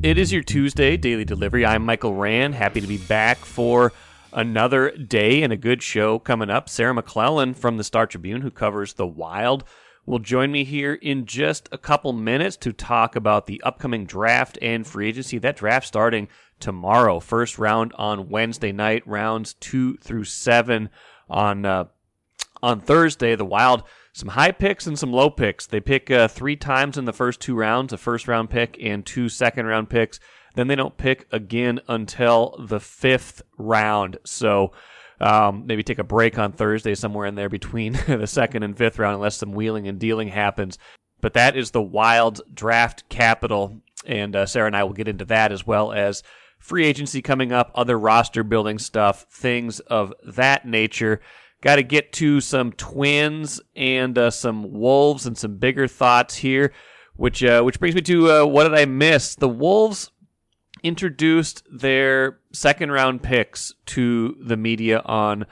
It is your Tuesday Daily Delivery. I'm Michael Rand. Happy to be back for another day and a good show coming up. Sarah McLellan from the Tribune, who covers the Wild, will join me here in just a couple minutes to talk about the upcoming draft and free agency. That draft starting tomorrow. First round on Wednesday night, rounds 2 through 7 on Thursday. The Wild, some high picks and some low picks. They pick 3 times in the first 2 rounds, a first-round pick and 2 second-round picks. Then they don't pick again until the 5th round. So maybe take a break on Thursday somewhere in there between the 2nd and 5th round unless some wheeling and dealing happens. But that is the Wild's draft capital, and Sarah and I will get into that as well as free agency coming up, other roster-building stuff, things of that nature. Got to get to some Twins and some Wolves and some bigger thoughts here, which brings me to what did I miss? The Wolves introduced their second-round picks to the media on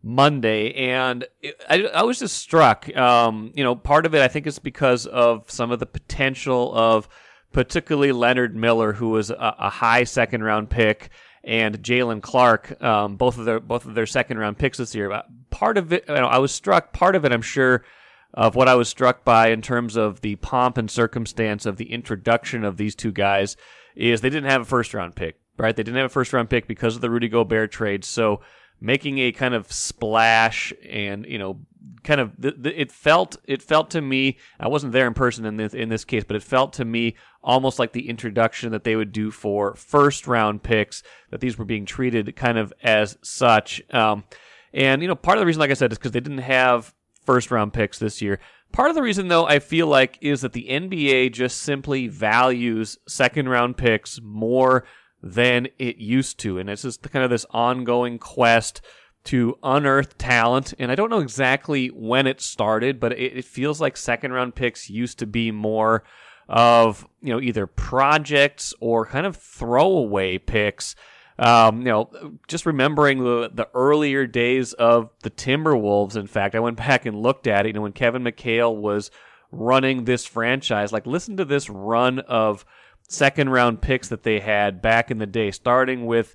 Monday, and I was just struck. Part of it I think is because of some of the potential of particularly Leonard Miller, who was a high second-round pick, and Jaylen Clark, both of their second-round picks this year. Part of it, I was struck. Part of it, I'm sure, of what I was struck by in terms of the pomp and circumstance of the introduction of these two guys is they didn't have a first-round pick, right? They didn't have a first-round pick because of the Rudy Gobert trade. So making a kind of splash and, kind of it felt to me, I wasn't there in person in this case, but it felt to me almost like the introduction that they would do for first-round picks, that these were being treated kind of as such. And part of the reason, like I said, is because they didn't have first-round picks this year. Part of the reason, though, I feel like, is that the NBA just simply values second-round picks more than it used to. And it's just kind of this ongoing quest to unearth talent. And I don't know exactly when it started, but it feels like second-round picks used to be more of, either projects or kind of throwaway picks. Just remembering the earlier days of the Timberwolves. In fact, I went back and looked at it, when Kevin McHale was running this franchise. Like, listen to this run of second-round picks that they had back in the day, starting with,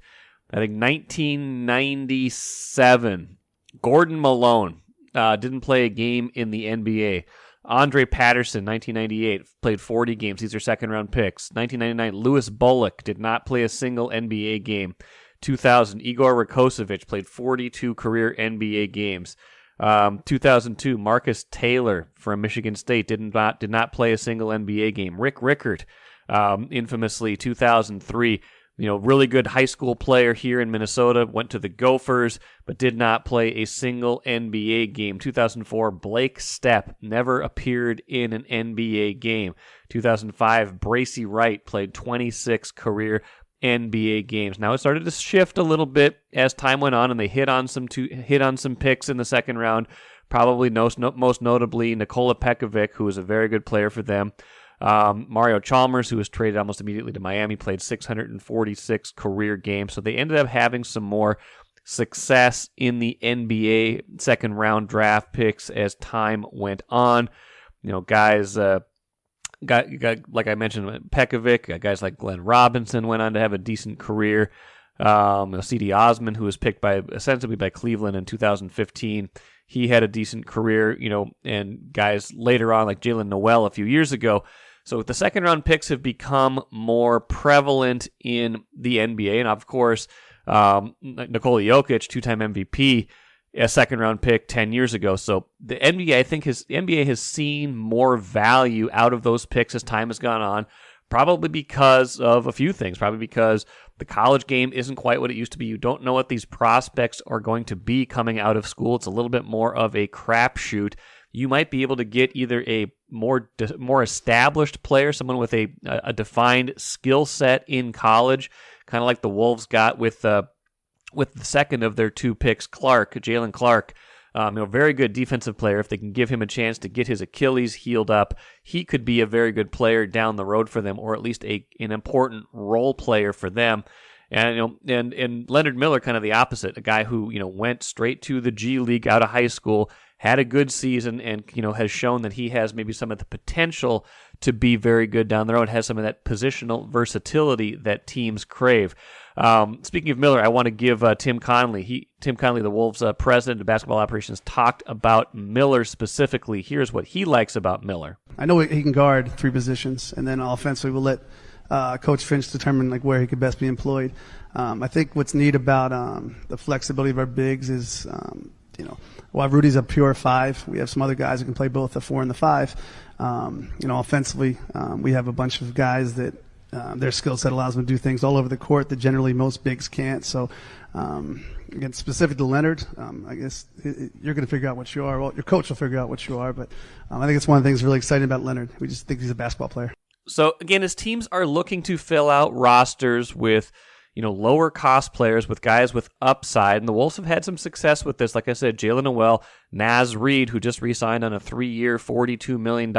I think, 1997. Gordon Malone didn't play a game in the NBA. Andre Patterson, 1998, played 40 games. These are second-round picks. 1999, Louis Bullock did not play a single NBA game. 2000, Igor Rakocevic played 42 career NBA games. 2002, Marcus Taylor from Michigan State did not play a single NBA game. Rick Rickard, infamously, 2003, really good high school player here in Minnesota, went to the Gophers, but did not play a single NBA game. 2004, Blake Stepp never appeared in an NBA game. 2005, Bracy Wright played 26 career NBA games. Now it started to shift a little bit as time went on, and they hit on some picks in the second round, probably most notably Nikola Pekovic, who was a very good player for them. Mario Chalmers, who was traded almost immediately to Miami, played 646 career games. So they ended up having some more success in the NBA second-round draft picks as time went on. Guys, like I mentioned, Pekovic, guys like Glenn Robinson went on to have a decent career. C.D. Osman, who was picked ostensibly by Cleveland in 2015, he had a decent career, and guys later on like Jaylen Noel a few years ago. So the second-round picks have become more prevalent in the NBA. And, of course, Nikola Jokic, 2-time MVP, a second-round pick 10 years ago. So the NBA, I think, the NBA has seen more value out of those picks as time has gone on, probably because of a few things. Probably because the college game isn't quite what it used to be. You don't know what these prospects are going to be coming out of school. It's a little bit more of a crapshoot. You might be able to get either a more established player, someone with a defined skill set in college, kind of like the Wolves got with the second of their 2 picks, Jaylen Clark. Very good defensive player. If they can give him a chance to get his Achilles healed up, he could be a very good player down the road for them, or at least an important role player for them. And and Leonard Miller, kind of the opposite, a guy who went straight to the G League out of high school, had a good season, and has shown that he has maybe some of the potential to be very good down the road. It has some of that positional versatility that teams crave. Speaking of Miller, I want to give Tim Connolly, the Wolves president of basketball operations, talked about Miller specifically. Here's what he likes about Miller. I know he can guard 3 positions, and then offensively we'll let Coach Finch determine where he could best be employed. I think what's neat about the flexibility of our bigs is, while Rudy's a pure 5, we have some other guys who can play both the 4 and the 5. Offensively, we have a bunch of guys that their skill set allows them to do things all over the court that generally most bigs can't. So, again, specific to Leonard, I guess you're going to figure out what you are. Well, your coach will figure out what you are. But I think it's one of the things really exciting about Leonard. We just think he's a basketball player. So, again, as teams are looking to fill out rosters with lower cost players, with guys with upside, and the Wolves have had some success with this. Like I said, Jaylen Noel, Naz Reid, who just re-signed on a 3-year, $42 million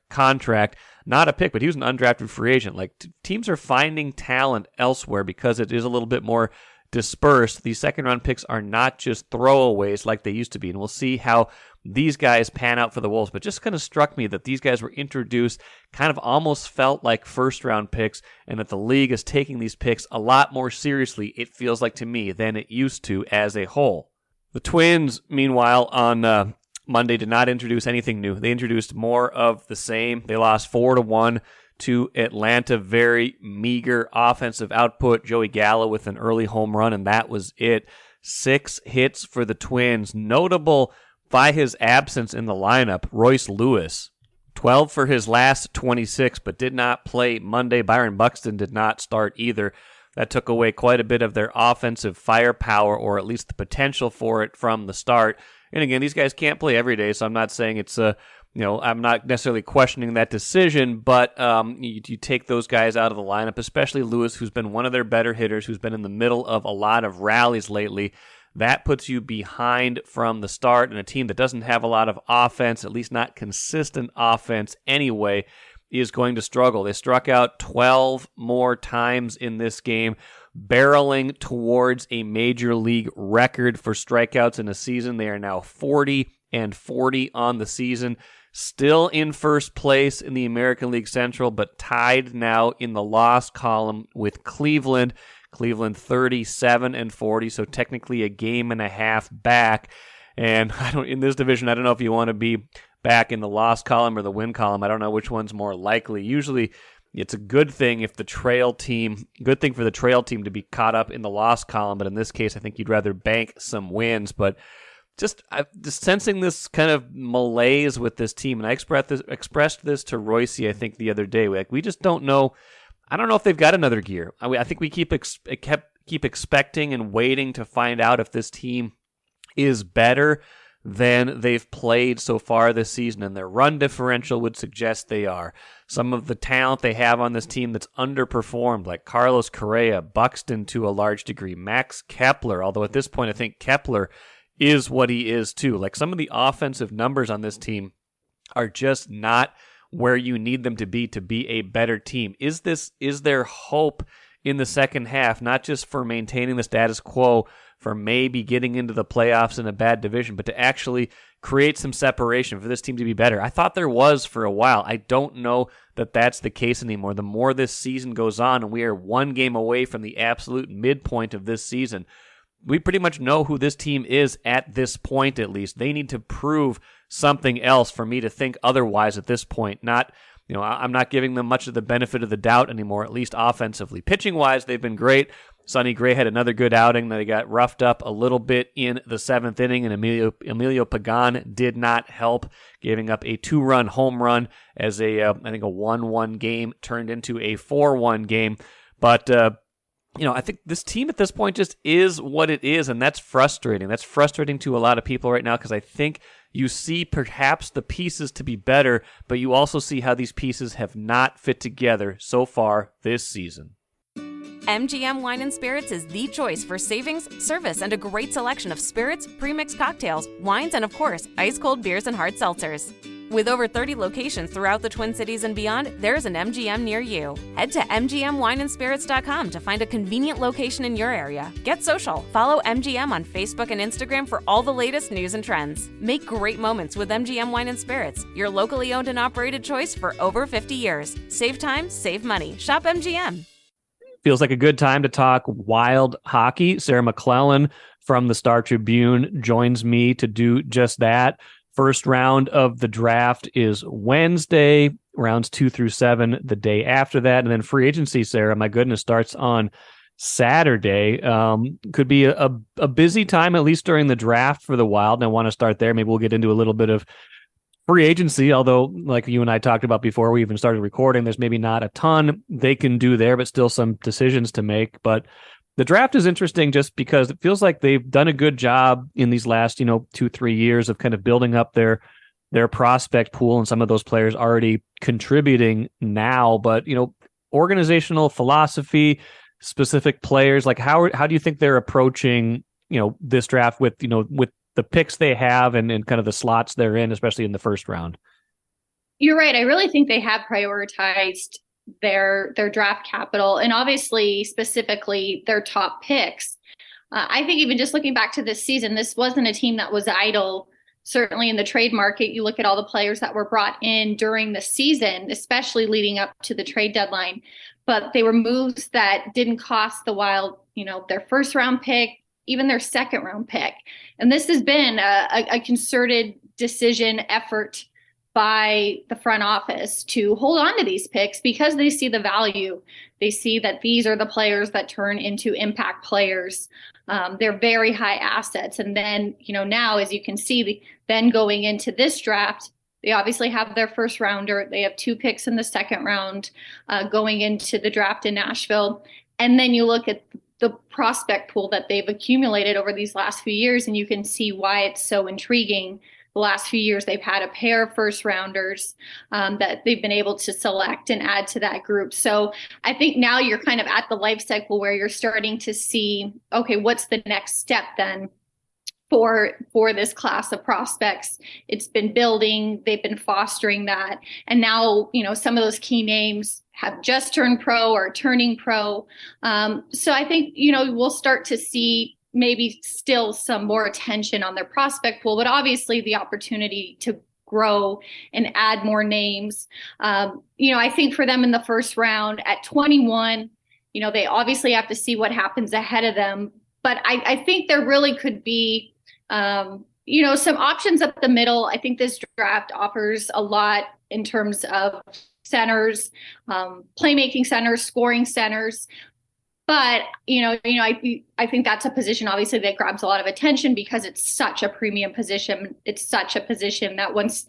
contract. Not a pick, but he was an undrafted free agent. Teams are finding talent elsewhere because it is a little bit more dispersed. These second-round picks are not just throwaways like they used to be, and we'll see how these guys pan out for the Wolves. But just kind of struck me that these guys were introduced, kind of almost felt like first-round picks, and that the league is taking these picks a lot more seriously, it feels like to me, than it used to as a whole. The Twins, meanwhile, on Monday did not introduce anything new. They introduced more of the same. They lost 4-1 to Atlanta. Very meager offensive output. Joey Gallo with an early home run, and that was it. 6 hits for the Twins. Notable by his absence in the lineup, Royce Lewis. 12 for his last 26, but did not play Monday. Byron Buxton did not start either. That took away quite a bit of their offensive firepower, or at least the potential for it from the start. And again, these guys can't play every day, so I'm not saying it's I'm not necessarily questioning that decision, but you take those guys out of the lineup, especially Lewis, who's been one of their better hitters, who's been in the middle of a lot of rallies lately. That puts you behind from the start, and a team that doesn't have a lot of offense, at least not consistent offense anyway, is going to struggle. They struck out 12 more times in this game, barreling towards a major league record for strikeouts in a season. They are now 40-40 on the season, still in first place in the American League Central, but tied now in the loss column with Cleveland. Cleveland 37-40, so technically a game and a half back. And in this division, I don't know if you want to be back in the loss column or the win column. I don't know which one's more likely. Usually, it's a good thing for the trail team to be caught up in the loss column. But in this case, I think you'd rather bank some wins. But just sensing this kind of malaise with this team, and I expressed this to Royce, I think, the other day. We just don't know. I don't know if they've got another gear. I think we keep expecting and waiting to find out if this team is better than they've played so far this season, and their run differential would suggest they are. Some of the talent they have on this team that's underperformed, like Carlos Correa, Buxton to a large degree, Max Kepler, although at this point I think Kepler is what he is too. Like, some of the offensive numbers on this team are just not where you need them to be a better team. Is there hope in the second half, not just for maintaining the status quo, for maybe getting into the playoffs in a bad division, but to actually create some separation for this team to be better? I thought there was for a while. I don't know that that's the case anymore. The more this season goes on, and we are one game away from the absolute midpoint of this season, we pretty much know who this team is at this point, at least. They need to prove something else for me to think otherwise at this point. I'm not giving them much of the benefit of the doubt anymore, at least offensively. Pitching-wise, they've been great. Sonny Gray had another good outing. They got roughed up a little bit in the 7th inning, and Emilio Pagan did not help, giving up a 2-run home run as I think a 1-1 game turned into a 4-1 game. But I think this team at this point just is what it is, and that's frustrating. That's frustrating to a lot of people right now, because I think you see perhaps the pieces to be better, but you also see how these pieces have not fit together so far this season. MGM Wine and Spirits is the choice for savings, service, and a great selection of spirits, premixed cocktails, wines, and of course, ice-cold beers and hard seltzers. With over 30 locations throughout the Twin Cities and beyond, there's an MGM near you. Head to MGMWineandSpirits.com to find a convenient location in your area. Get social. Follow MGM on Facebook and Instagram for all the latest news and trends. Make great moments with MGM Wine and Spirits, your locally owned and operated choice for over 50 years. Save time, save money. Shop MGM. Feels like a good time to talk Wild hockey. Sarah McLellan from the Star Tribune joins me to do just that. First round of the draft is Wednesday, rounds 2 through 7 the day after that. And then free agency, Sarah, my goodness, starts on Saturday. Could be a busy time, at least during the draft for the Wild. And I want to start there. Maybe we'll get into a little bit of free agency, although like you and I talked about before we even started recording, there's maybe not a ton they can do there, but still some decisions to make. But the draft is interesting just because it feels like they've done a good job in these last, 2-3 years of kind of building up their prospect pool, and some of those players already contributing now. But, organizational philosophy, specific players, like how do you think they're approaching, this draft with the picks they have and kind of the slots they're in, especially in the first round? You're right. I really think they have prioritized their draft capital, and obviously specifically their top picks. I think even just looking back to this season, this wasn't a team that was idle. Certainly in the trade market, you look at all the players that were brought in during the season, especially leading up to the trade deadline, but they were moves that didn't cost the Wild, their first round pick, even their second round pick. And this has been a concerted decision effort by the front office to hold on to these picks because they see the value. They see that these are the players that turn into impact players. They're very high assets. And then, now, as you can see, then going into this draft, they obviously have their first rounder. They have 2 picks in the second round going into the draft in Nashville. And then you look at the prospect pool that they've accumulated over these last few years, and you can see why it's so intriguing. The last few years, they've had a pair of first rounders that they've been able to select and add to that group. So I think now you're kind of at the life cycle where you're starting to see, okay, what's the next step then for this class of prospects? It's been building, they've been fostering that. And now, some of those key names have just turned pro or turning pro. So I think, we'll start to see maybe still some more attention on their prospect pool, but obviously the opportunity to grow and add more names. I think for them in the first round at 21, they obviously have to see what happens ahead of them. But I think there really could be, some options up the middle. I think this draft offers a lot in terms of centers, playmaking centers, scoring centers. But, I think that's a position, obviously, that grabs a lot of attention because it's such a premium position. It's such a position that once,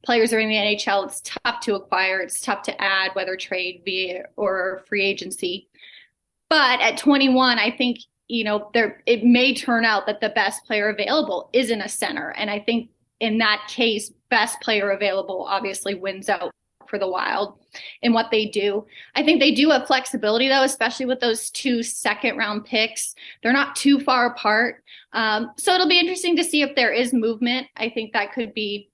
players are in the NHL, it's tough to acquire. It's tough to add, whether trade via or free agency. But at 21, I think, it may turn out that the best player available isn't a center. And I think in that case, best player available obviously wins out for the Wild in what they do. I think they do have flexibility, though, especially with those 2 second-round picks. They're not too far apart. So it'll be interesting to see if there is movement. I think that could be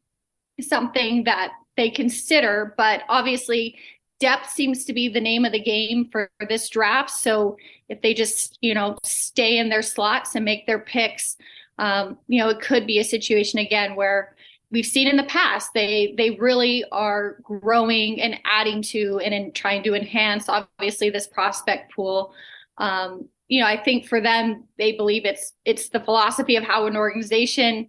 something that they consider. But obviously, depth seems to be the name of the game for this draft. So if they just, stay in their slots and make their picks, it could be a situation again where we've seen in the past, they really are growing and adding to and trying to enhance, obviously, this prospect pool. I think for them, they believe it's the philosophy of how an organization,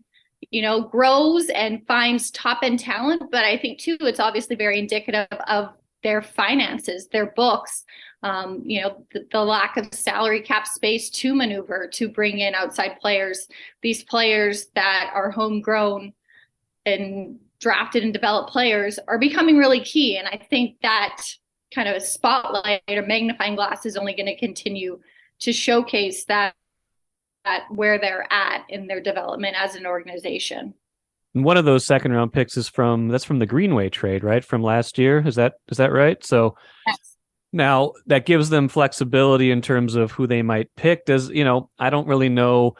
grows and finds top end talent. But I think too, it's obviously very indicative of their finances, their books, the lack of salary cap space to maneuver, to bring in outside players, these players that are homegrown and drafted and developed players are becoming really key. And I think that kind of a spotlight or magnifying glass is only going to continue to showcase that where they're at in their development as an organization. And one of those second round picks is from the Greenway trade, right? From last year. Is that right? So yes. Now that gives them flexibility in terms of who they might pick. I don't really know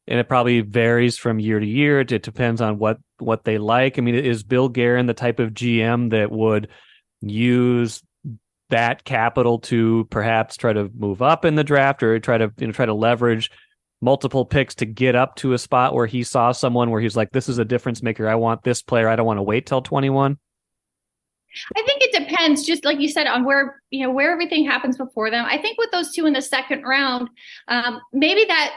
and it probably varies from year to year. It depends on what they like. I mean, is Bill Guerin the type of GM that would use that capital to perhaps try to move up in the draft, or try to leverage multiple picks to get up to a spot where he saw someone where he's like, this is a difference maker. I want this player. I don't want to wait till 21. I think it depends, just like you said, on where everything happens before them. I think with those two in the second round, maybe that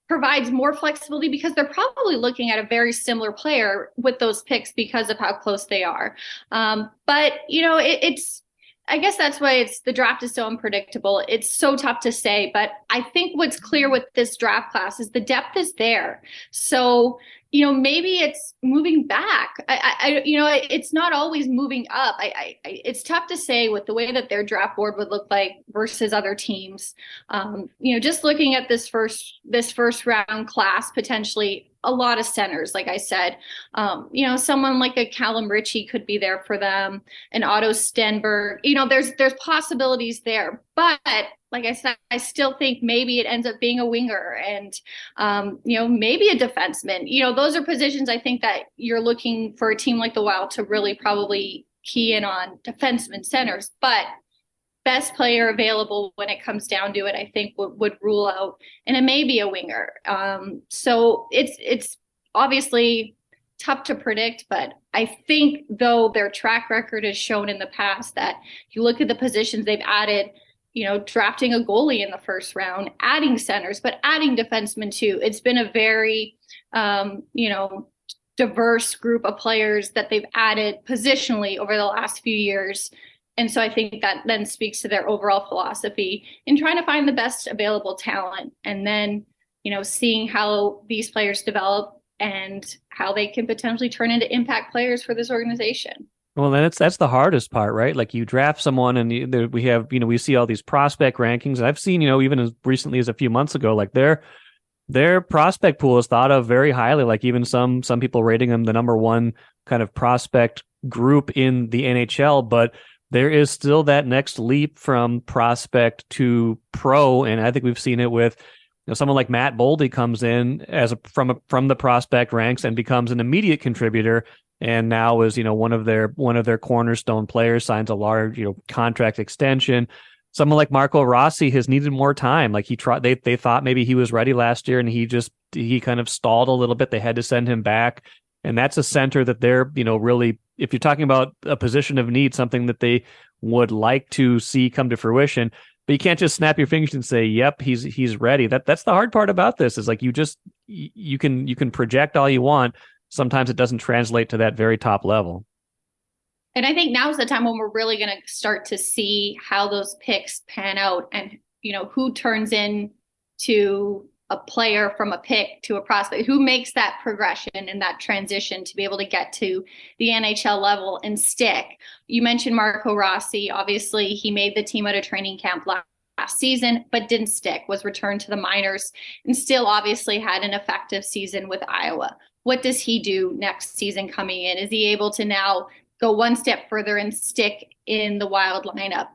provides more flexibility because they're probably looking at a very similar player with those picks because of how close they are. But it's I guess that's why the draft is so unpredictable. It's so tough to say, but I think what's clear with this draft class is the depth is there. So, maybe it's moving back. It's not always moving up. It's tough to say with the way that their draft board would look like versus other teams. Just looking at this first round class, potentially a lot of centers, like I said, someone like a Callum Ritchie could be there for them, an Otto Stenberg. There's possibilities there, but like I said, I still think maybe it ends up being a winger and, maybe a defenseman. Those are positions I think that you're looking for a team like the Wild to really probably key in on, defenseman, centers, but best player available when it comes down to it, I think would rule out, and it may be a winger. So it's obviously tough to predict, but I think though their track record has shown in the past that if you look at the positions they've added, drafting a goalie in the first round, adding centers, but adding defensemen too. It's been a very, diverse group of players that they've added positionally over the last few years. And so I think that then speaks to their overall philosophy in trying to find the best available talent and then, seeing how these players develop and how they can potentially turn into impact players for this organization. Well, then that's the hardest part, right? Like you draft someone and we have, we see all these prospect rankings. And I've seen, even as recently as a few months ago, like their prospect pool is thought of very highly. Like even some people rating them the number one kind of prospect group in the NHL, but there is still that next leap from prospect to pro. And I think we've seen it with someone like Matt Boldy comes in from the prospect ranks and becomes an immediate contributor. And now is, one of their cornerstone players, signs a large, contract extension. Someone like Marco Rossi has needed more time. Like they thought maybe he was ready last year and he kind of stalled a little bit. They had to send him back. And that's a center that they're, really, if you're talking about a position of need, something that they would like to see come to fruition, but you can't just snap your fingers and say, yep, he's ready. That's the hard part about this is like, you can project all you want. Sometimes it doesn't translate to that very top level. And I think now's the time when we're really going to start to see how those picks pan out and, who turns into a player from a pick to a prospect, who makes that progression and that transition to be able to get to the NHL level and stick. You mentioned Marco Rossi. Obviously, he made the team at a training camp last season, but didn't stick, was returned to the minors, and still obviously had an effective season with Iowa. What does he do next season coming in? Is he able to now go one step further and stick in the Wild lineup?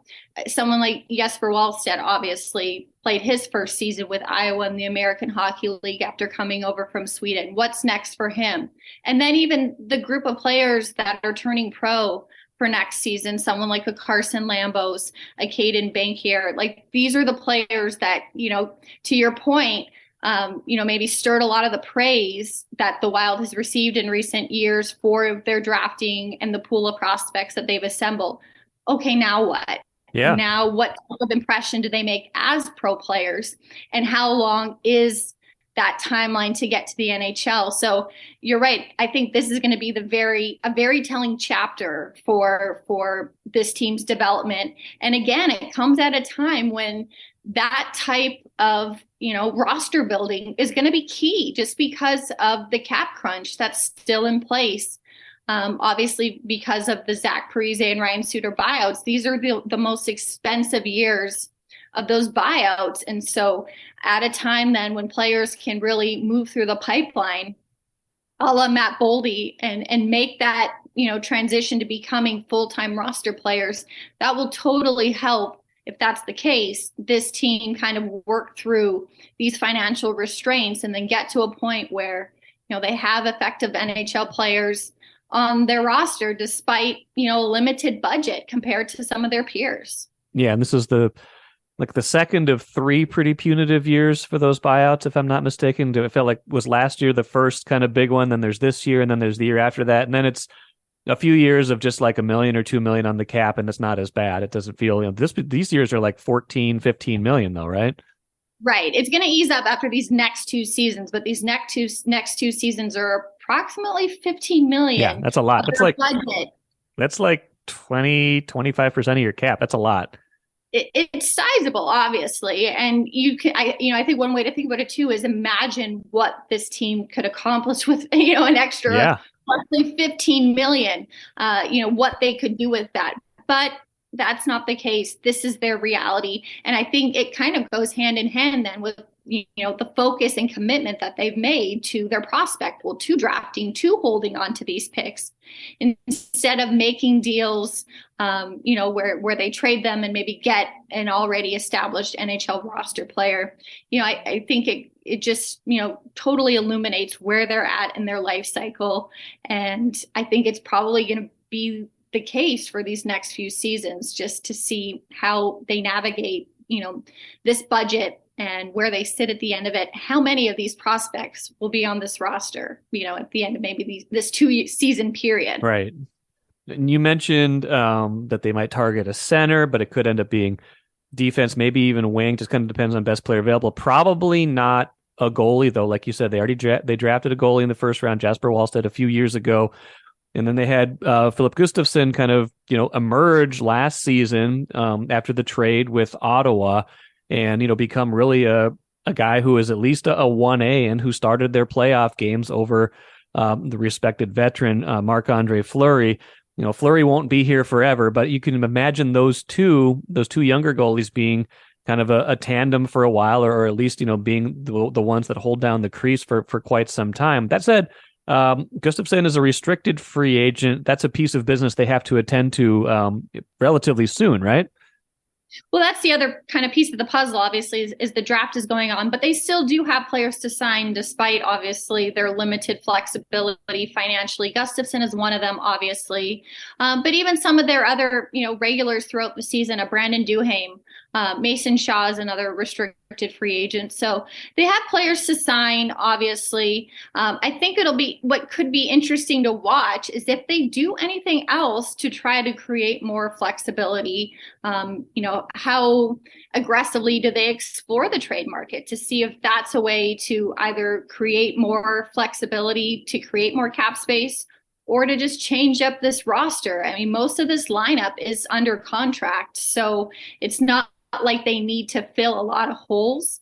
Someone like Jesper Wallstedt obviously played his first season with Iowa in the American Hockey League after coming over from Sweden. What's next for him? And then even the group of players that are turning pro for next season, someone like a Carson Lambos, a Caden Bankier, like these are the players that, to your point, maybe stirred a lot of the praise that the Wild has received in recent years for their drafting and the pool of prospects that they've assembled. Okay, now what? Yeah. Now what type of impression do they make as pro players? And how long is that timeline to get to the NHL? So you're right. I think this is going to be a very telling chapter for this team's development. And again, it comes at a time when that type of, roster building is going to be key just because of the cap crunch that's still in place. Obviously, because of the Zach Parise and Ryan Suter buyouts, these are the most expensive years of those buyouts. And so at a time then when players can really move through the pipeline, a la Matt Boldy, and make that, transition to becoming full-time roster players, that will totally help if that's the case, this team kind of work through these financial restraints and then get to a point where, they have effective NHL players on their roster despite, limited budget compared to some of their peers. Yeah, and this is the second of 3 pretty punitive years for those buyouts, if I'm not mistaken. It felt like was last year the first kind of big one, then there's this year, and then there's the year after that, and then it's a few years of just like $1 million or $2 million on the cap, and it's not as bad. It doesn't feel, these years are like 14, 15 million though, right? Right. It's going to ease up after these next 2 seasons, but these next two seasons are approximately 15 million. Yeah, that's a lot. That's like budget. That's like 20-25% of your cap. That's a lot. It's sizable, obviously, and I think one way to think about it too is imagine what this team could accomplish with an extra roughly 15 million. What they could do with that, but that's not the case. This is their reality, and I think it kind of goes hand in hand then with the focus and commitment that they've made to their prospect pool, to drafting, to holding on to these picks, instead of making deals, where they trade them and maybe get an already established NHL roster player. I think it just, totally illuminates where they're at in their life cycle. And I think it's probably going to be the case for these next few seasons, just to see how they navigate, this budget and where they sit at the end of it. How many of these prospects will be on this roster, at the end of maybe this 2-season period. Right. And you mentioned that they might target a center, but it could end up being defense, maybe even a wing. Just kind of depends on best player available. Probably not a goalie, though. Like you said, they already they drafted a goalie in the first round, Jasper Wallstedt, a few years ago. And then they had Philip Gustafsson kind of, emerge last season after the trade with Ottawa and, become really a guy who is at least a 1A and who started their playoff games over the respected veteran Marc-Andre Fleury. Fleury won't be here forever, but you can imagine those two younger goalies being kind of a tandem for a while, or at least, being the ones that hold down the crease for quite some time. That said, Gustafsson is a restricted free agent. That's a piece of business they have to attend to relatively soon, right? Well, that's the other kind of piece of the puzzle, obviously, is the draft is going on, but they still do have players to sign despite, obviously, their limited flexibility financially. Gustafsson is one of them, obviously. But even some of their other, regulars throughout the season, a Brandon Duhaime, Mason Shaw is another restricted free agent. So they have players to sign, obviously. I think what could be interesting to watch is if they do anything else to try to create more flexibility. How aggressively do they explore the trade market to see if that's a way to either create more flexibility, to create more cap space, or to just change up this roster. I mean, most of this lineup is under contract, so it's not like they need to fill a lot of holes.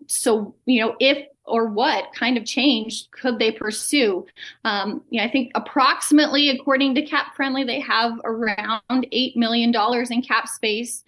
So, if or what kind of change could they pursue? I think approximately, according to Cap Friendly, they have around $8 million in cap space.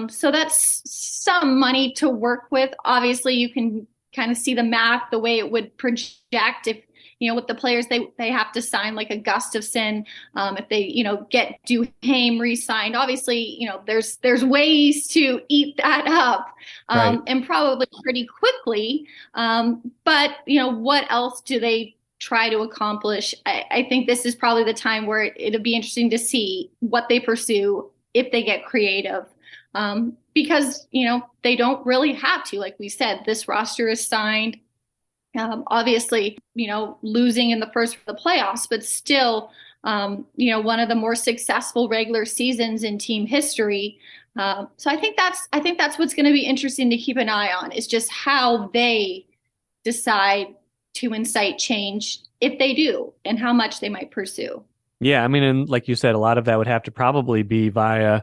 So that's some money to work with. Obviously, you can kind of see the math, the way it would project if, with the players they have to sign, like a Gustafsson, if they, get Duhaime re-signed. Obviously, there's ways to eat that up, right, and probably pretty quickly. But, what else do they try to accomplish? I think this is probably the time where it'll be interesting to see what they pursue if they get creative. Because, they don't really have to. Like we said, this roster is signed. Obviously, losing in the first for the playoffs, but still, one of the more successful regular seasons in team history. So I think that's what's going to be interesting to keep an eye on, is just how they decide to incite change, if they do, and how much they might pursue. Yeah, I mean, and like you said, a lot of that would have to probably be via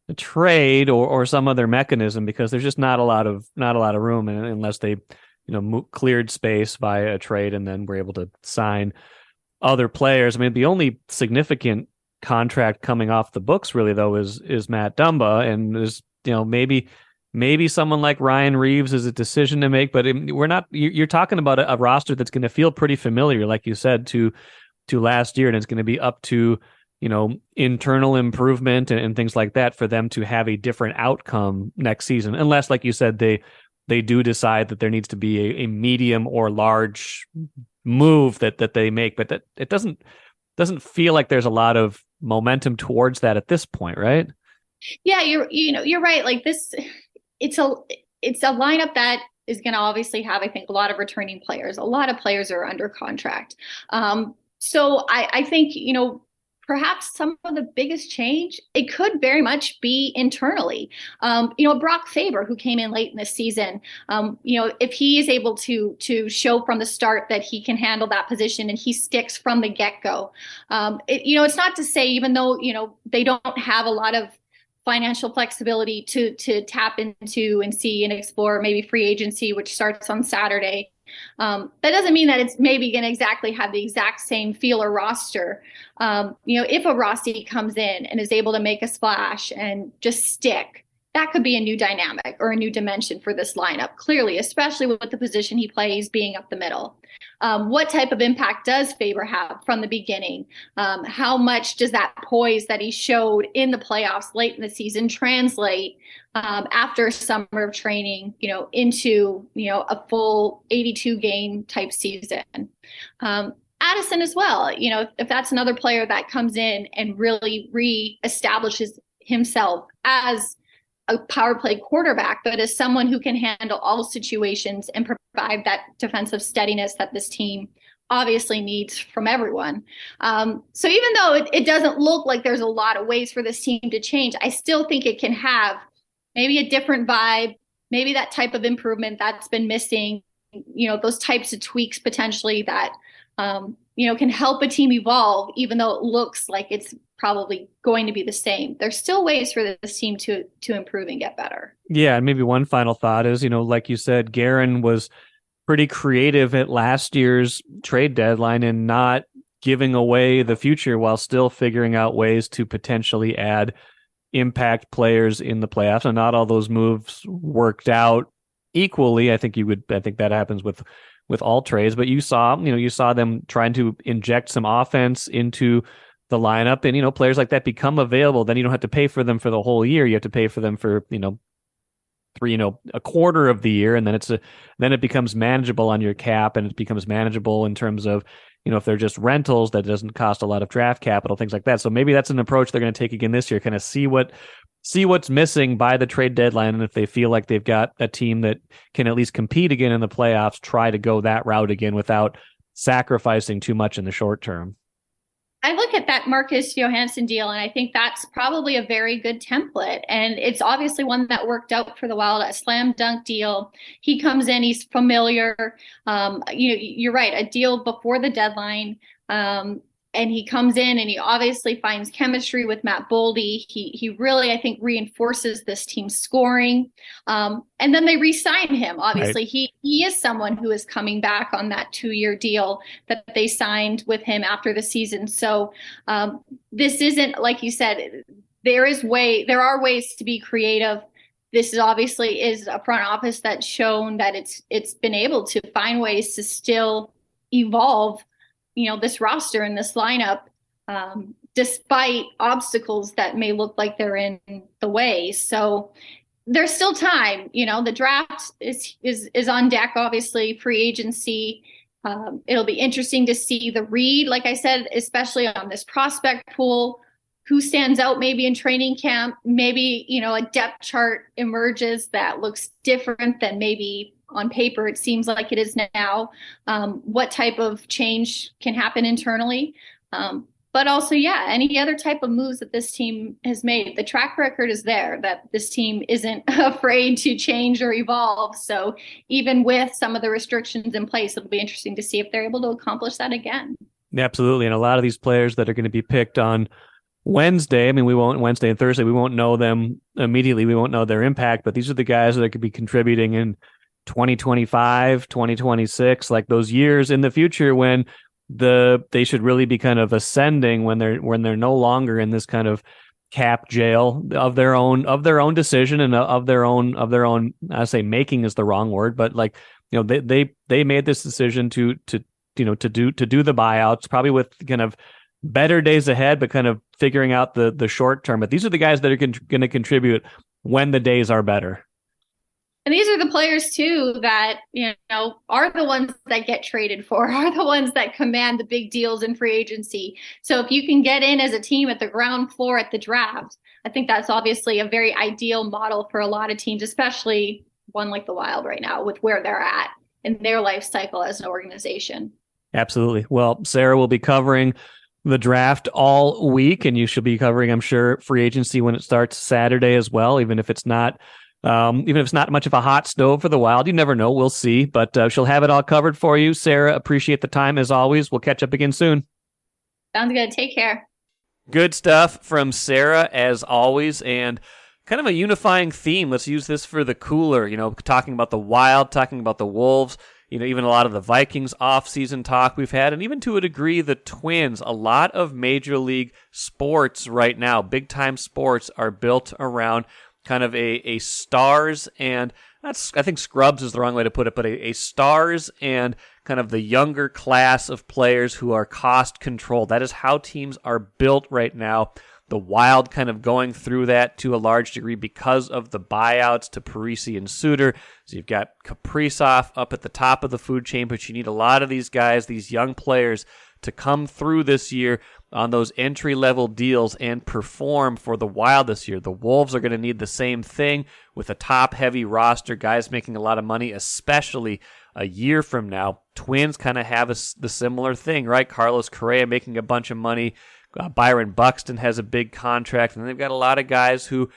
a trade or some other mechanism, because there's just not a lot of room unless they cleared space via a trade and then we're able to sign other players. I mean, the only significant contract coming off the books really, though, is Matt Dumba, and is, maybe someone like Ryan Reeves is a decision to make, but we're not. You're talking about a roster that's going to feel pretty familiar, like you said, to last year, and it's going to be up to internal improvement and things like that for them to have a different outcome next season, unless, like you said, they do decide that there needs to be a medium or large move that they make, but that it doesn't feel like there's a lot of momentum towards that at this point, right? Yeah, you're right. Like this, it's a lineup that is going to obviously have, I think, a lot of returning players. A lot of players are under contract. So I think, perhaps some of the biggest change, it could very much be internally. Brock Faber, who came in late in the season, if he is able to show from the start that he can handle that position and he sticks from the get-go, it's not to say, even though, they don't have a lot of financial flexibility to tap into and see and explore maybe free agency, which starts on Saturday. That doesn't mean that it's maybe going to exactly have the exact same feel or roster. If a Rossi comes in and is able to make a splash and just stick, that could be a new dynamic or a new dimension for this lineup, clearly, especially with the position he plays being up the middle. What type of impact does Faber have from the beginning? How much does that poise that he showed in the playoffs late in the season translate after a summer of training, into, a full 82 game type season? Addison as well, if that's another player that comes in and really reestablishes himself as a power play quarterback, but as someone who can handle all situations and provide that defensive steadiness that this team obviously needs from everyone. So even though it doesn't look like there's a lot of ways for this team to change, I still think it can have maybe a different vibe, maybe that type of improvement that's been missing, those types of tweaks potentially that, can help a team evolve, even though it looks like it's probably going to be the same. There's still ways for this team to improve and get better. Yeah, and maybe one final thought is, like you said, Guerin was pretty creative at last year's trade deadline and not giving away the future while still figuring out ways to potentially add impact players in the playoffs. And not all those moves worked out equally. I think that happens with all trades, but you saw them trying to inject some offense into the lineup, and players like that become available. Then you don't have to pay for them for the whole year. You have to pay for them for a quarter of the year, and then it becomes manageable on your cap, and it becomes manageable in terms of if they're just rentals that doesn't cost a lot of draft capital, things like that. So maybe that's an approach they're going to take again this year. Kind of see what's missing by the trade deadline, and if they feel like they've got a team that can at least compete again in the playoffs, try to go that route again without sacrificing too much in the short term. I look at that Marcus Johansson deal, and I think that's probably a very good template. And it's obviously one that worked out for the Wild, a slam dunk deal. He comes in, he's familiar. You're right, a deal before the deadline. And he comes in and he obviously finds chemistry with Matt Boldy. He really, I think, reinforces this team's scoring. And then they re-sign him. Obviously, right. He is someone who is coming back on that 2-year deal that they signed with him after the season. So this isn't, like you said, there are ways to be creative. This is obviously a front office that's shown that it's been able to find ways to still evolve this roster and this lineup, despite obstacles that may look like they're in the way. So there's still time. The draft is on deck, obviously, free agency. It'll be interesting to see the read, like I said, especially on this prospect pool, who stands out maybe in training camp. Maybe, a depth chart emerges that looks different than maybe on paper it seems like it is now. What type of change can happen internally? But also, any other type of moves that this team has made. The track record is there that this team isn't afraid to change or evolve. So even with some of the restrictions in place, it'll be interesting to see if they're able to accomplish that again. Absolutely. And a lot of these players that are going to be picked on Wednesday, Wednesday and Thursday, we won't know them immediately. We won't know their impact, but these are the guys that could be contributing in 2025, 2026, like those years in the future when they should really be kind of ascending, when they're no longer in this kind of cap jail of their own decision and of their own. I say making is the wrong word, but they made this decision to do the buyouts, probably with kind of better days ahead, but kind of figuring out the short term. But these are the guys that are going to contribute when the days are better. And these are the players, too, that, are the ones that get traded for, are the ones that command the big deals in free agency. So if you can get in as a team at the ground floor at the draft, I think that's obviously a very ideal model for a lot of teams, especially one like the Wild right now with where they're at in their life cycle as an organization. Absolutely. Well, Sarah will be covering the draft all week, and you should be covering, I'm sure, free agency when it starts Saturday as well, even if it's not much of a hot stove for the Wild. You never know. We'll see. But she'll have it all covered for you. Sarah, appreciate the time as always. We'll catch up again soon. Sounds good. Take care. Good stuff from Sarah as always. And kind of a unifying theme. Let's use this for the cooler. Talking about the Wild, talking about the Wolves, even a lot of the Vikings offseason talk we've had, and even to a degree the Twins. A lot of major league sports right now, big-time sports, are built around kind of a stars and I think scrubs is the wrong way to put it, but a stars and kind of the younger class of players who are cost controlled. That is how teams are built right now. The Wild kind of going through that to a large degree because of the buyouts to Parisi and Suter. So you've got Kaprizov up at the top of the food chain, but you need a lot of these guys, these young players, to come through this year on those entry-level deals and perform for the Wild this year. The Wolves are going to need the same thing with a top-heavy roster, guys making a lot of money, especially a year from now. Twins kind of have the similar thing, right? Carlos Correa making a bunch of money. Byron Buxton has a big contract, and they've got a lot of guys who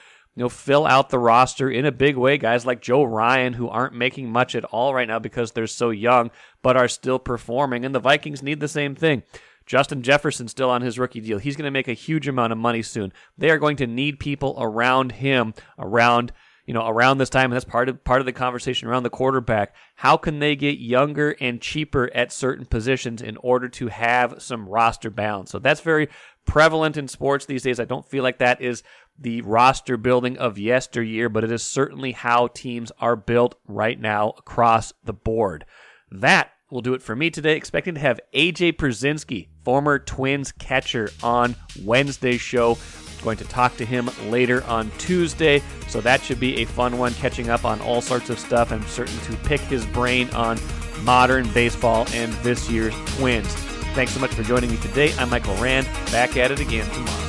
fill out the roster in a big way. Guys like Joe Ryan, who aren't making much at all right now because they're so young, but are still performing. And the Vikings need the same thing. Justin Jefferson still on his rookie deal. He's going to make a huge amount of money soon. They are going to need people around him, around this time, and that's part of the conversation around the quarterback. How can they get younger and cheaper at certain positions in order to have some roster balance? So that's very prevalent in sports these days. I don't feel like that is the roster building of yesteryear, but it is certainly how teams are built right now across the board. That will do it for me today. Expecting to have AJ Pierzynski, former Twins catcher, on Wednesday's show. Going to talk to him later on Tuesday, so that should be a fun one, catching up on all sorts of stuff. I'm certain to pick his brain on modern baseball and this year's Twins. Thanks so much for joining me today. I'm Michael Rand, back at it again tomorrow.